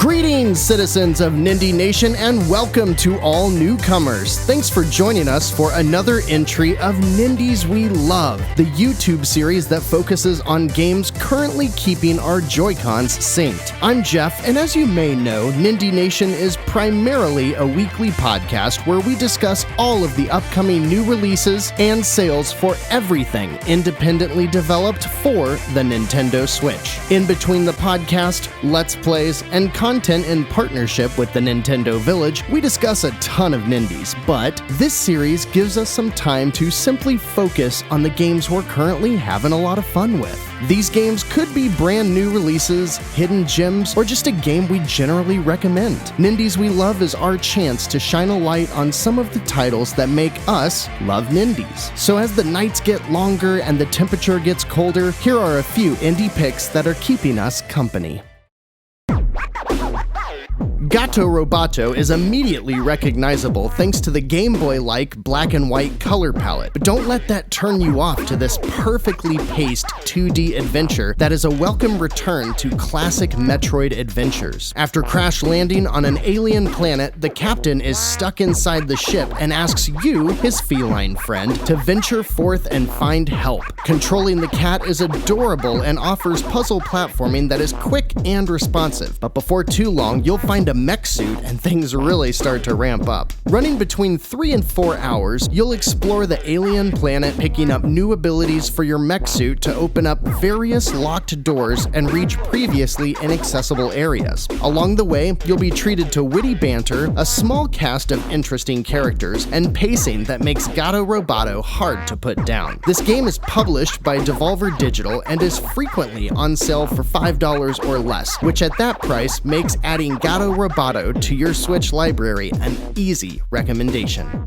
Greetings, citizens of Nindie Nation, and welcome to all newcomers. Thanks for joining us for another entry of Nindies We Love, the YouTube series that focuses on games currently keeping our Joy-Cons synced. I'm Jeff, and as you may know, Nindie Nation is primarily a weekly podcast where we discuss all of the upcoming new releases and sales for everything independently developed for the Nintendo Switch. In between the podcast, Let's Plays, and content in partnership with the Nintendo Village, we discuss a ton of Nindies, but this series gives us some time to simply focus on the games we're currently having a lot of fun with. These games could be brand new releases, hidden gems, or just a game we generally recommend. Nindies We Love is our chance to shine a light on some of the titles that make us love Nindies. So as the nights get longer and the temperature gets colder, here are a few indie picks that are keeping us company. Gato Roboto is immediately recognizable thanks to the Game Boy-like black and white color palette, but don't let that turn you off to this perfectly paced 2D adventure that is a welcome return to classic Metroid adventures. After crash landing on an alien planet, the captain is stuck inside the ship and asks you, his feline friend, to venture forth and find help. Controlling the cat is adorable and offers puzzle platforming that is quick and responsive, but before too long, you'll find a mech suit and things really start to ramp up. Running between 3 and 4 hours, you'll explore the alien planet, picking up new abilities for your mech suit to open up various locked doors and reach previously inaccessible areas. Along the way, you'll be treated to witty banter, a small cast of interesting characters, and pacing that makes Gato Roboto hard to put down. This game is published by Devolver Digital and is frequently on sale for $5 or less, which at that price makes adding Gato Roboto to your Switch library an easy recommendation.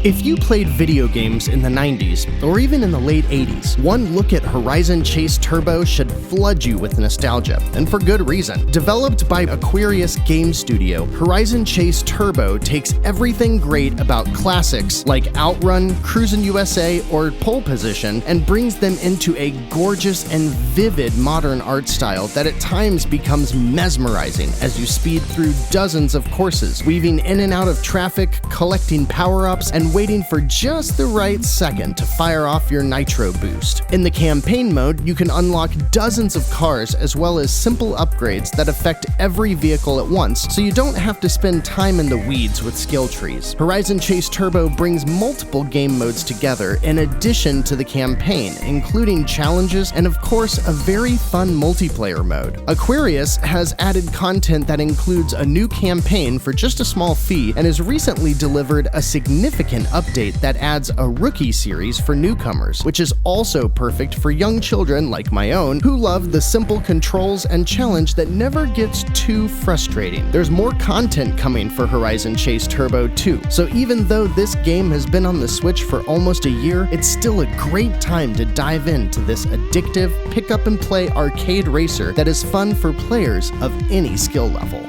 If you played video games in the 90s, or even in the late 80s, one look at Horizon Chase Turbo should flood you with nostalgia, and for good reason. Developed by Aquarius Game Studio, Horizon Chase Turbo takes everything great about classics like Outrun, Cruisin' USA, or Pole Position, and brings them into a gorgeous and vivid modern art style that at times becomes mesmerizing as you speed through dozens of courses, weaving in and out of traffic, collecting power-ups, and waiting for just the right second to fire off your nitro boost. In the campaign mode, you can unlock dozens of cars as well as simple upgrades that affect every vehicle at once, so you don't have to spend time in the weeds with skill trees. Horizon Chase Turbo brings multiple game modes together in addition to the campaign, including challenges and of course a very fun multiplayer mode. Aquarius has added content that includes a new campaign for just a small fee and has recently delivered a significant update that adds a rookie series for newcomers, which is also perfect for young children like my own who love the simple controls and challenge that never gets too frustrating. There's more content coming for Horizon Chase Turbo 2, so even though this game has been on the Switch for almost a year, it's still a great time to dive into this addictive pick-up-and-play arcade racer that is fun for players of any skill level.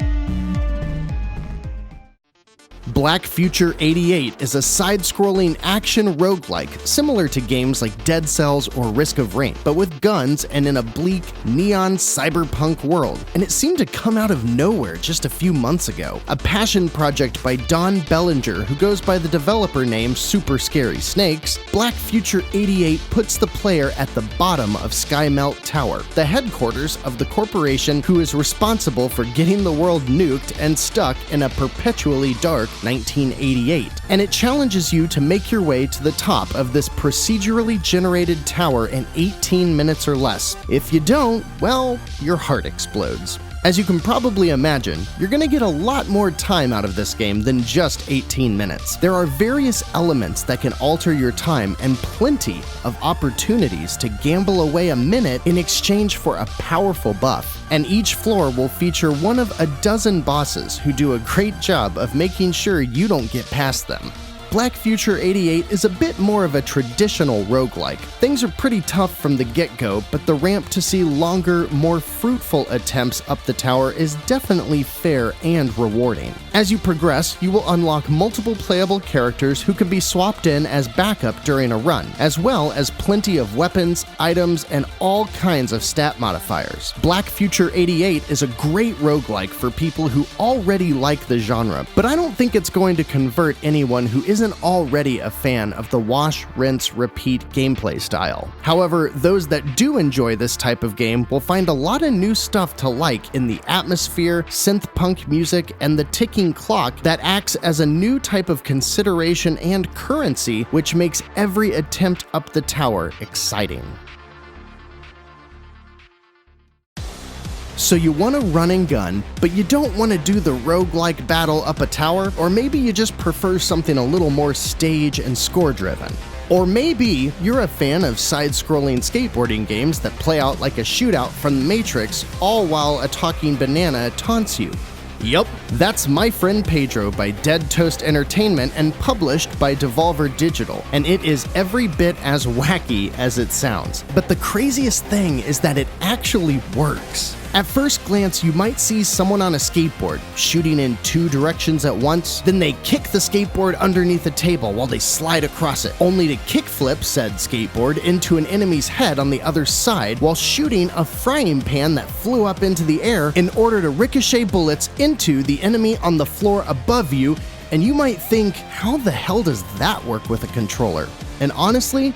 Black Future 88 is a side-scrolling action roguelike similar to games like Dead Cells or Risk of Rain, but with guns and in a bleak, neon cyberpunk world, and it seemed to come out of nowhere just a few months ago. A passion project by Don Bellinger, who goes by the developer name Super Scary Snakes, Black Future 88 puts the player at the bottom of Skymelt Tower, the headquarters of the corporation who is responsible for getting the world nuked and stuck in a perpetually dark 1988, and it challenges you to make your way to the top of this procedurally generated tower in 18 minutes or less. If you don't, well, your heart explodes. As you can probably imagine, you're going to get a lot more time out of this game than just 18 minutes. There are various elements that can alter your time and plenty of opportunities to gamble away a minute in exchange for a powerful buff. And each floor will feature one of a dozen bosses who do a great job of making sure you don't get past them. Black Future 88 is a bit more of a traditional roguelike. Things are pretty tough from the get-go, but the ramp to see longer, more fruitful attempts up the tower is definitely fair and rewarding. As you progress, you will unlock multiple playable characters who can be swapped in as backup during a run, as well as plenty of weapons, items, and all kinds of stat modifiers. Black Future 88 is a great roguelike for people who already like the genre, but I don't think it's going to convert anyone who isn't already a fan of the wash, rinse, repeat gameplay style. However, those that do enjoy this type of game will find a lot of new stuff to like in the atmosphere, synth-punk music, and the ticking clock that acts as a new type of consideration and currency, which makes every attempt up the tower exciting. So you want to run and gun, but you don't want to do the roguelike battle up a tower, or maybe you just prefer something a little more stage and score driven. Or maybe you're a fan of side-scrolling skateboarding games that play out like a shootout from The Matrix, all while a talking banana taunts you. Yup, that's My Friend Pedro by Dead Toast Entertainment and published by Devolver Digital, and it is every bit as wacky as it sounds. But the craziest thing is that it actually works. At first glance, you might see someone on a skateboard, shooting in two directions at once, then they kick the skateboard underneath a table while they slide across it, only to kickflip said skateboard into an enemy's head on the other side while shooting a frying pan that flew up into the air in order to ricochet bullets into the enemy on the floor above you, and you might think, how the hell does that work with a controller? And honestly,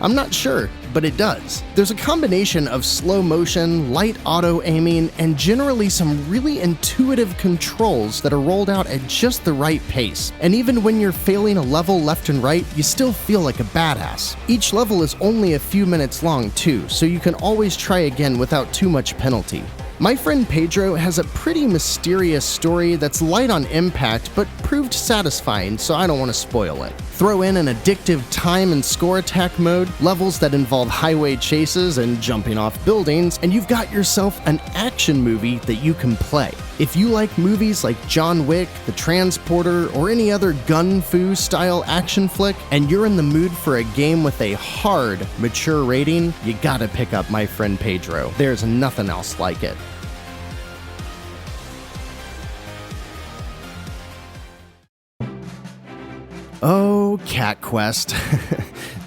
I'm not sure, but it does. There's a combination of slow motion, light auto-aiming, and generally some really intuitive controls that are rolled out at just the right pace. And even when you're failing a level left and right, you still feel like a badass. Each level is only a few minutes long too, so you can always try again without too much penalty. My Friend Pedro has a pretty mysterious story that's light on impact but proved satisfying, so I don't want to spoil it. Throw in an addictive time and score attack mode, levels that involve highway chases and jumping off buildings, and you've got yourself an action movie that you can play. If you like movies like John Wick, The Transporter, or any other gun-fu style action flick, and you're in the mood for a game with a hard, mature rating, you gotta pick up My Friend Pedro. There's nothing else like it. Oh, Cat Quest.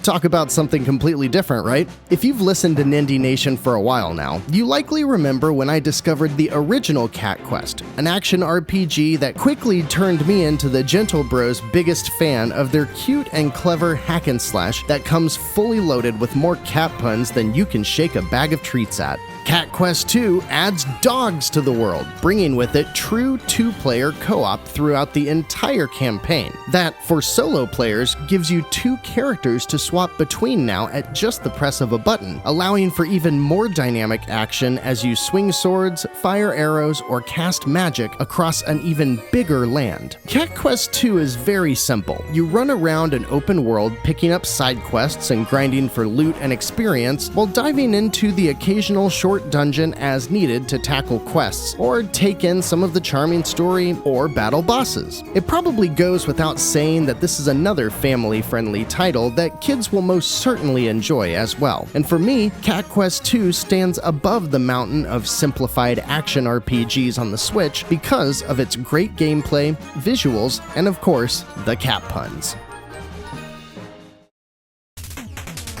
Talk about something completely different, right? If you've listened to Nindie Nation for a while now, you likely remember when I discovered the original Cat Quest, an action RPG that quickly turned me into the Gentle Bros' biggest fan of their cute and clever hack and slash that comes fully loaded with more cat puns than you can shake a bag of treats at. Cat Quest 2 adds dogs to the world, bringing with it true two-player co-op throughout the entire campaign. That, for solo players, gives you two characters to swap between now at just the press of a button, allowing for even more dynamic action as you swing swords, fire arrows, or cast magic across an even bigger land. Cat Quest 2 is very simple. You run around an open world picking up side quests and grinding for loot and experience, while diving into the occasional short dungeon as needed to tackle quests, or take in some of the charming story, or battle bosses. It probably goes without saying that this is another family-friendly title that kids will most certainly enjoy as well. And for me, Cat Quest 2 stands above the mountain of simplified action RPGs on the Switch because of its great gameplay, visuals, and of course, the cat puns.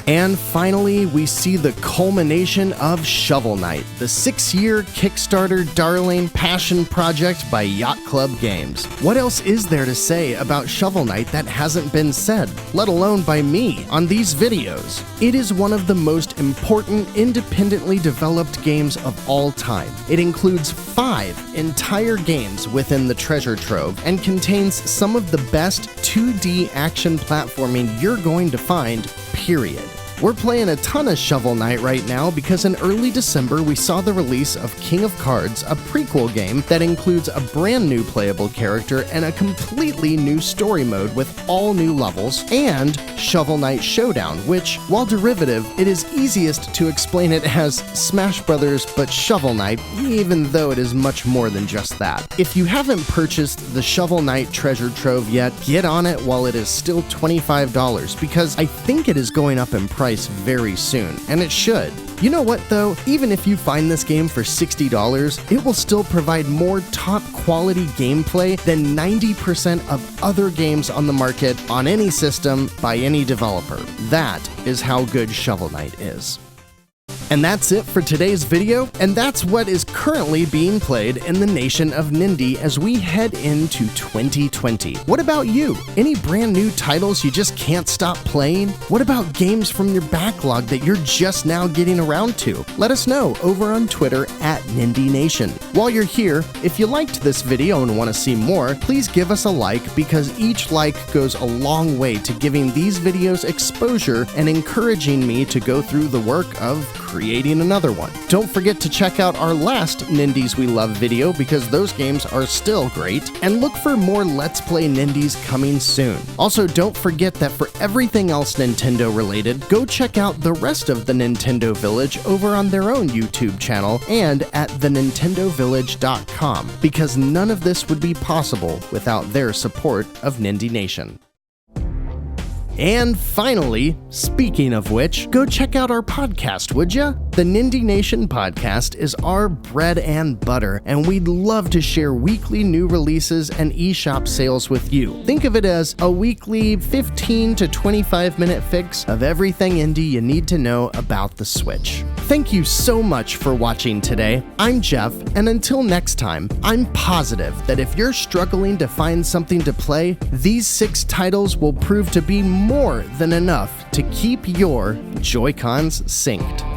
And finally, we see the culmination of Shovel Knight, the 6-year Kickstarter darling passion project by Yacht Club Games. What else is there to say about Shovel Knight that hasn't been said, let alone by me, on these videos? It is one of the most important independently developed games of all time. It includes 5 entire games within the treasure trove and contains some of the best 2D action platforming you're going to find, period. We're playing a ton of Shovel Knight right now because in early December we saw the release of King of Cards, a prequel game that includes a brand new playable character and a completely new story mode with all new levels, and Shovel Knight Showdown, which, while derivative, it is easiest to explain it as Smash Brothers but Shovel Knight, even though it is much more than just that. If you haven't purchased the Shovel Knight Treasure Trove yet, get on it while it is still $25, because I think it is going up in price very soon, and it should. You know what though? Even if you find this game for $60, it will still provide more top quality gameplay than 90% of other games on the market on any system by any developer. That is how good Shovel Knight is. And that's it for today's video, and that's what is currently being played in the nation of Nindie as we head into 2020. What about you? Any brand new titles you just can't stop playing? What about games from your backlog that you're just now getting around to? Let us know over on Twitter at Nindie Nation. While you're here, if you liked this video and want to see more, please give us a like, because each like goes a long way to giving these videos exposure and encouraging me to go through the work of creating another one. Don't forget to check out our last Nindies We Love video, because those games are still great, and look for more Let's Play Nindies coming soon. Also, don't forget that for everything else Nintendo related, go check out the rest of the Nintendo Village over on their own YouTube channel and at thenintendovillage.com, because none of this would be possible without their support of Nindie Nation. And finally, speaking of which, go check out our podcast, would ya? The Nindie Nation Podcast is our bread and butter, and we'd love to share weekly new releases and eShop sales with you. Think of it as a weekly 15 to 25 minute fix of everything indie you need to know about the Switch. Thank you so much for watching today. I'm Jeff, and until next time, I'm positive that if you're struggling to find something to play, these 6 titles will prove to be more than enough to keep your Joy-Cons synced.